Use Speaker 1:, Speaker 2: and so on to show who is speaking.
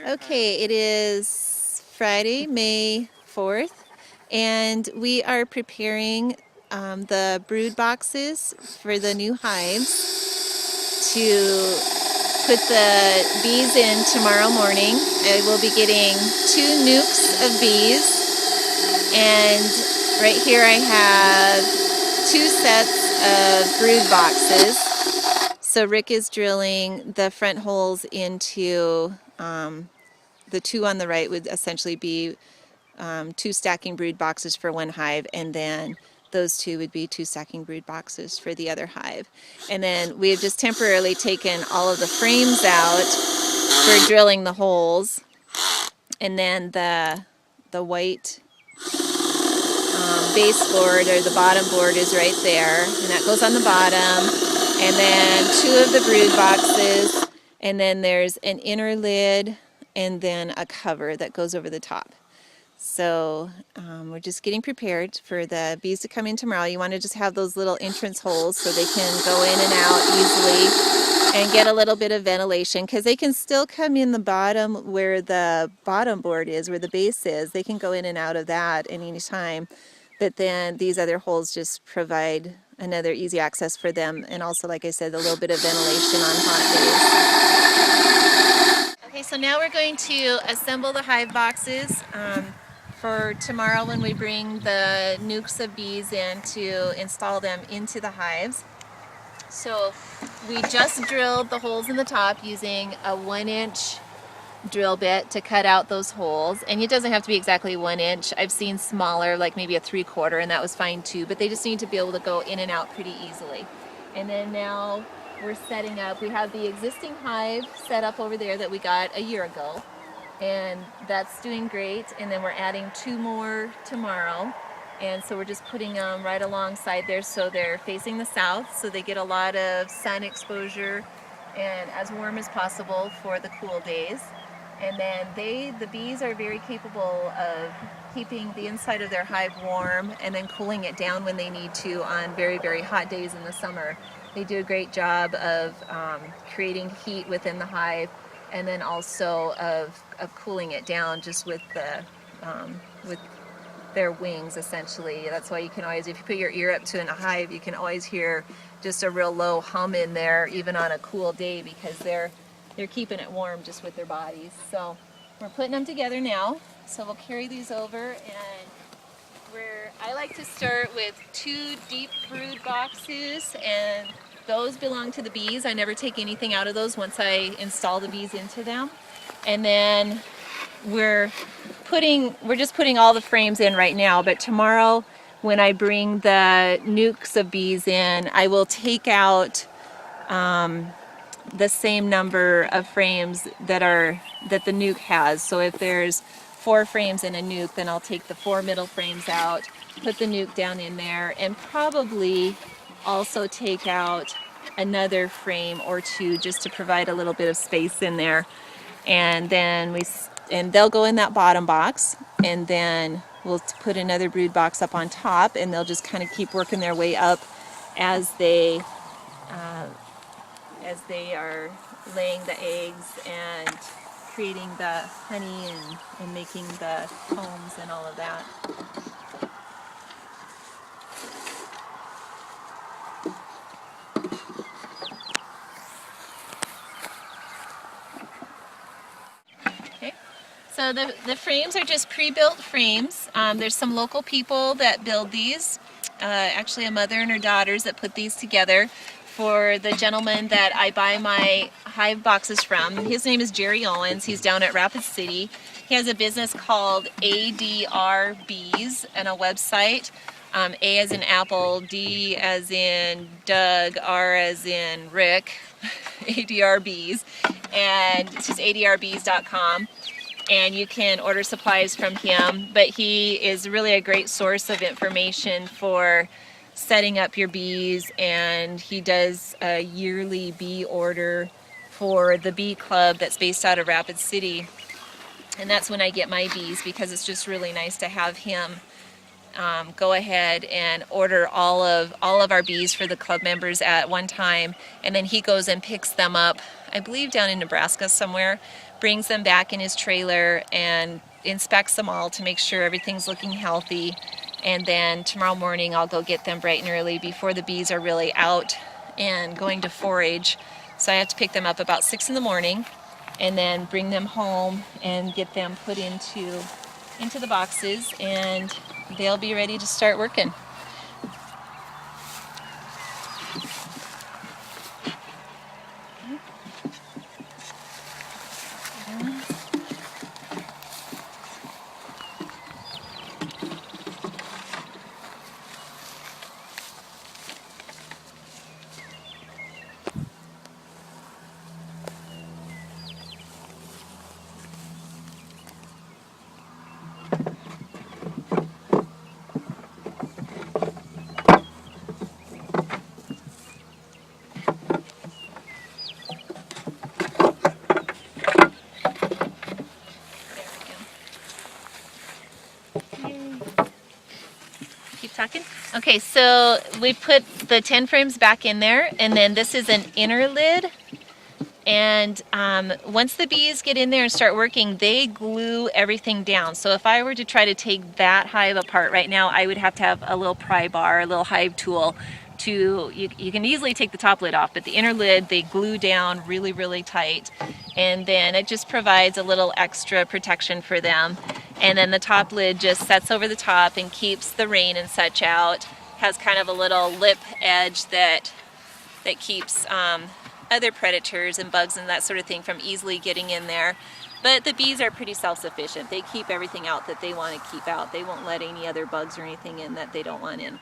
Speaker 1: Okay, it is Friday, May 4th, and we are preparing the brood boxes for the new hives to put the bees in tomorrow morning. I will be getting 2 nukes of bees, and right here I have 2 sets of brood boxes. So Rick is drilling the front holes into the 2 on the right would essentially be 2 stacking brood boxes for one hive, and then those 2 would be 2 stacking brood boxes for the other hive. And then we have just temporarily taken all of the frames out for drilling the holes, and then the white baseboard or the bottom board is right there, and that goes on the bottom. And then 2 of the brood boxes, and then there's an inner lid and then a cover that goes over the top. So we're just getting prepared for the bees to come in tomorrow. You want to just have those little entrance holes so they can go in and out easily and get a little bit of ventilation, because they can still come in the bottom where the bottom board is, where the base is. They can go in and out of that at any time. But then these other holes just provide another easy access for them, and also, like I said, a little bit of ventilation on hot days. Okay, so now we're going to assemble the hive boxes for tomorrow when we bring the nukes of bees in to install them into the hives. So we just drilled the holes in the top using a 1-inch drill bit to cut out those holes, and it doesn't have to be exactly 1 inch. I've seen smaller, like maybe a 3/4, and that was fine too, but they just need to be able to go in and out pretty easily. And then now we're setting up, we have the existing hive set up over there that we got a year ago, and that's doing great. And then we're adding 2 more tomorrow, and so we're just putting them right alongside there so they're facing the south, so they get a lot of sun exposure and as warm as possible for the cool days. And then the bees are very capable of keeping the inside of their hive warm and then cooling it down when they need to on very, very hot days in the summer. They do a great job of creating heat within the hive, and then also of cooling it down just with with their wings, essentially. That's why you can always, if you put your ear up to a hive, you can always hear just a real low hum in there, even on a cool day, because they're keeping it warm just with their bodies. So we're putting them together now. So we'll carry these over, and I like to start with 2 deep brood boxes, and those belong to the bees. I never take anything out of those once I install the bees into them. And then we're just putting all the frames in right now, but tomorrow when I bring the nukes of bees in, I will take out the same number of frames that the nuke has. So if there's 4 frames in a nuke, then I'll take the 4 middle frames out, put the nuke down in there, and probably also take out another frame or 2 just to provide a little bit of space in there. And then they'll go in that bottom box, and then we'll put another brood box up on top, and they'll just kind of keep working their way up as they are laying the eggs and creating the honey and making the combs and all of that. Okay, so the frames are just pre-built frames. There's some local people that build these, actually a mother and her daughters that put these together for the gentleman that I buy my hive boxes from. His name is Jerry Owens. He's down at Rapid City. He has a business called ADR Bees and a website. A as in Apple, D as in Doug, R as in Rick, ADR Bees, and it's just adrbees.com. And you can order supplies from him, but he is really a great source of information for setting up your bees, and he does a yearly bee order for the bee club that's based out of Rapid City, and that's when I get my bees, because it's just really nice to have him go ahead and order all of our bees for the club members at one time, and then he goes and picks them up, I believe down in Nebraska somewhere, brings them back in his trailer and inspects them all to make sure everything's looking healthy. And then tomorrow morning I'll go get them bright and early before the bees are really out and going to forage. So I have to pick them up about 6 in the morning and then bring them home and get them put into the boxes, and they'll be ready to start working. Keep talking. Okay, so we put the 10 frames back in there, and then this is an inner lid. And once the bees get in there and start working, they glue everything down. So if I were to try to take that hive apart right now, I would have to have a little pry bar, a little hive tool. You can easily take the top lid off, but the inner lid, they glue down really, really tight. And then it just provides a little extra protection for them. And then the top lid just sets over the top and keeps the rain and such out. Has kind of a little lip edge that keeps other predators and bugs and that sort of thing from easily getting in there. But the bees are pretty self-sufficient. They keep everything out that they want to keep out. They won't let any other bugs or anything in that they don't want in.